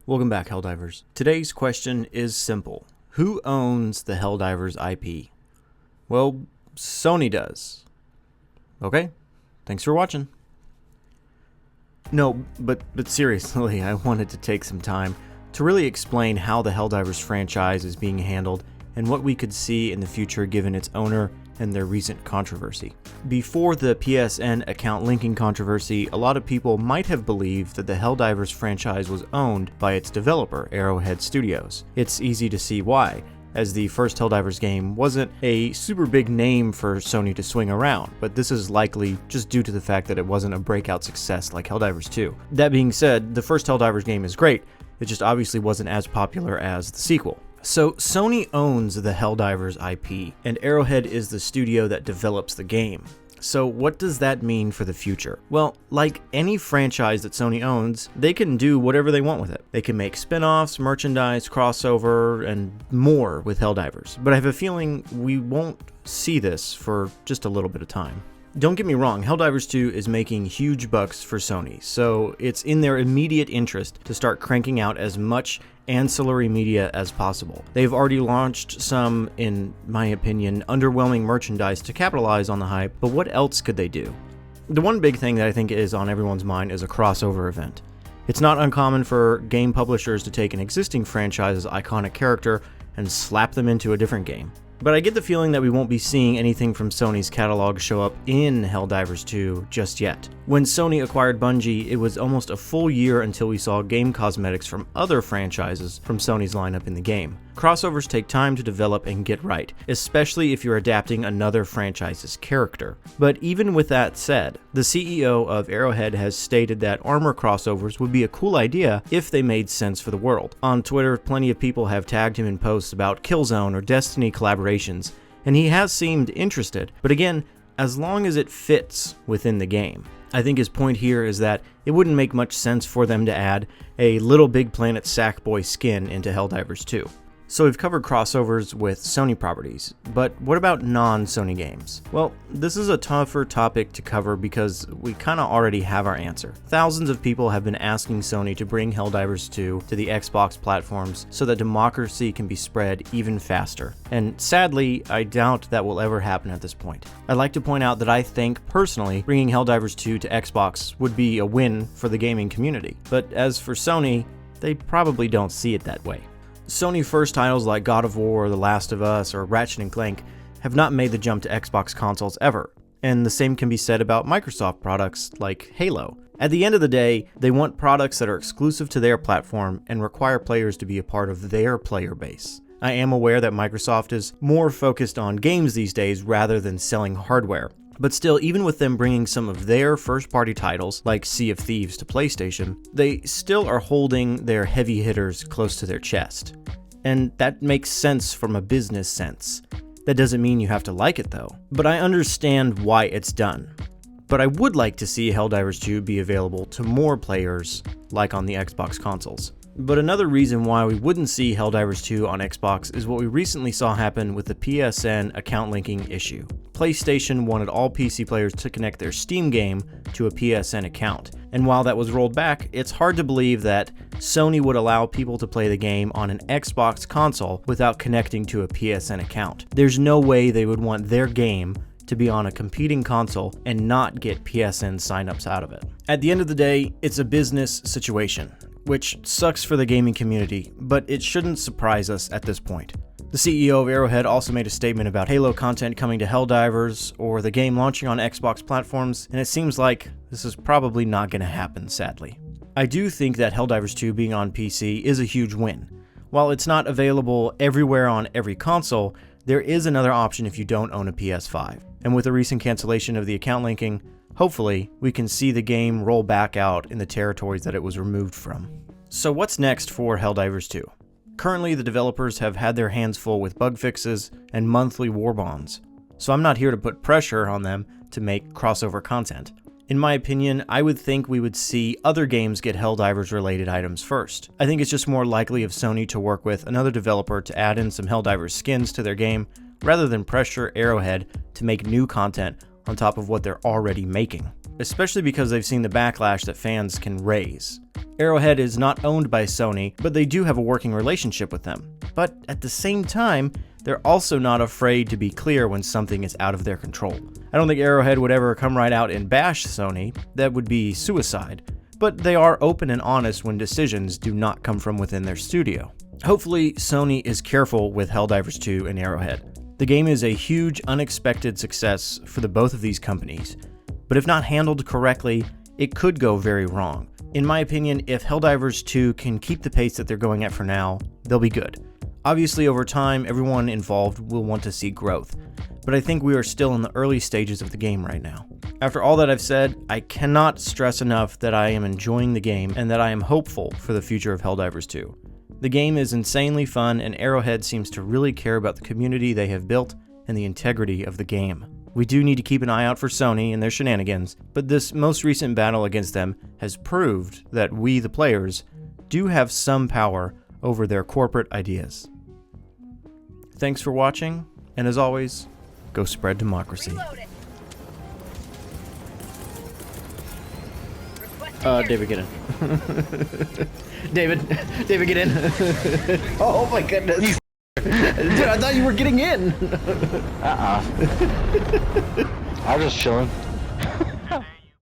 Welcome back, Helldivers. Today's question is simple. Who owns the Helldivers IP? Well, Sony does. Okay, thanks for watching. No, but seriously, I wanted to take some time to really explain how the Helldivers franchise is being handled and what we could see in the future given its owner and their recent controversy. Before the PSN account linking controversy, a lot of people might have believed that the Helldivers franchise was owned by its developer, Arrowhead Studios. It's easy to see why, as the first Helldivers game wasn't a super big name for Sony to swing around, but this is likely just due to the fact that it wasn't a breakout success like Helldivers 2. That being said, the first Helldivers game is great, it just obviously wasn't as popular as the sequel. So Sony owns the Helldivers IP, and Arrowhead is the studio that develops the game. So what does that mean for the future? Well, like any franchise that Sony owns, they can do whatever they want with it. They can make spin-offs, merchandise, crossover, and more with Helldivers. But I have a feeling we won't see this for just a little bit of time. Don't get me wrong, Helldivers 2 is making huge bucks for Sony, so it's in their immediate interest to start cranking out as much ancillary media as possible. They've already launched some, in my opinion, underwhelming merchandise to capitalize on the hype, but what else could they do? The one big thing that I think is on everyone's mind is a crossover event. It's not uncommon for game publishers to take an existing franchise's iconic character and slap them into a different game. But I get the feeling that we won't be seeing anything from Sony's catalog show up in Helldivers 2 just yet. When Sony acquired Bungie, it was almost a full year until we saw game cosmetics from other franchises from Sony's lineup in the game. Crossovers take time to develop and get right, especially if you're adapting another franchise's character. But even with that said, the CEO of Arrowhead has stated that armor crossovers would be a cool idea if they made sense for the world. On Twitter, plenty of people have tagged him in posts about Killzone or Destiny collaborations, and he has seemed interested, but again, as long as it fits within the game. I think his point here is that it wouldn't make much sense for them to add a Little Big Planet Sackboy skin into Helldivers 2. So we've covered crossovers with Sony properties, but what about non-Sony games? Well, this is a tougher topic to cover because we kinda already have our answer. Thousands of people have been asking Sony to bring Helldivers 2 to the Xbox platforms so that democracy can be spread even faster. And sadly, I doubt that will ever happen at this point. I'd like to point out that I think, personally, bringing Helldivers 2 to Xbox would be a win for the gaming community. But as for Sony, they probably don't see it that way. Sony first titles like God of War, The Last of Us, or Ratchet & Clank have not made the jump to Xbox consoles ever, and the same can be said about Microsoft products like Halo. At the end of the day, they want products that are exclusive to their platform and require players to be a part of their player base. I am aware that Microsoft is more focused on games these days rather than selling hardware. But still, even with them bringing some of their first-party titles, like Sea of Thieves, to PlayStation, they still are holding their heavy hitters close to their chest. And that makes sense from a business sense. That doesn't mean you have to like it though. But I understand why it's done. But I would like to see Helldivers 2 be available to more players, like on the Xbox consoles. But another reason why we wouldn't see Helldivers 2 on Xbox is what we recently saw happen with the PSN account linking issue. PlayStation wanted all PC players to connect their Steam game to a PSN account, and while that was rolled back, it's hard to believe that Sony would allow people to play the game on an Xbox console without connecting to a PSN account. There's no way they would want their game to be on a competing console and not get PSN signups out of it. At the end of the day, it's a business situation, which sucks for the gaming community, but it shouldn't surprise us at this point. The CEO of Arrowhead also made a statement about Halo content coming to Helldivers or the game launching on Xbox platforms, and it seems like this is probably not going to happen, sadly. I do think that Helldivers 2 being on PC is a huge win. While it's not available everywhere on every console, there is another option if you don't own a PS5. And with the recent cancellation of the account linking, hopefully we can see the game roll back out in the territories that it was removed from. So what's next for Helldivers 2? Currently, the developers have had their hands full with bug fixes and monthly war bonds, so I'm not here to put pressure on them to make crossover content. In my opinion, I would think we would see other games get Helldivers related items first. I think it's just more likely of Sony to work with another developer to add in some Helldivers skins to their game, rather than pressure Arrowhead to make new content on top of what they're already making, especially because they've seen the backlash that fans can raise. Arrowhead is not owned by Sony, but they do have a working relationship with them. But at the same time, they're also not afraid to be clear when something is out of their control. I don't think Arrowhead would ever come right out and bash Sony. That would be suicide. But they are open and honest when decisions do not come from within their studio. Hopefully, Sony is careful with Helldivers 2 and Arrowhead. The game is a huge, unexpected success for the both of these companies, but if not handled correctly, it could go very wrong. In my opinion, if Helldivers 2 can keep the pace that they're going at for now, they'll be good. Obviously, over time, everyone involved will want to see growth, but I think we are still in the early stages of the game right now. After all that I've said, I cannot stress enough that I am enjoying the game and that I am hopeful for the future of Helldivers 2. The game is insanely fun, and Arrowhead seems to really care about the community they have built and the integrity of the game. We do need to keep an eye out for Sony and their shenanigans, but this most recent battle against them has proved that we, the players, do have some power over their corporate ideas. Thanks for watching, and as always, go spread democracy. David, get in. David, get in. Oh my goodness. Dude, I thought you were getting in. I was just chilling.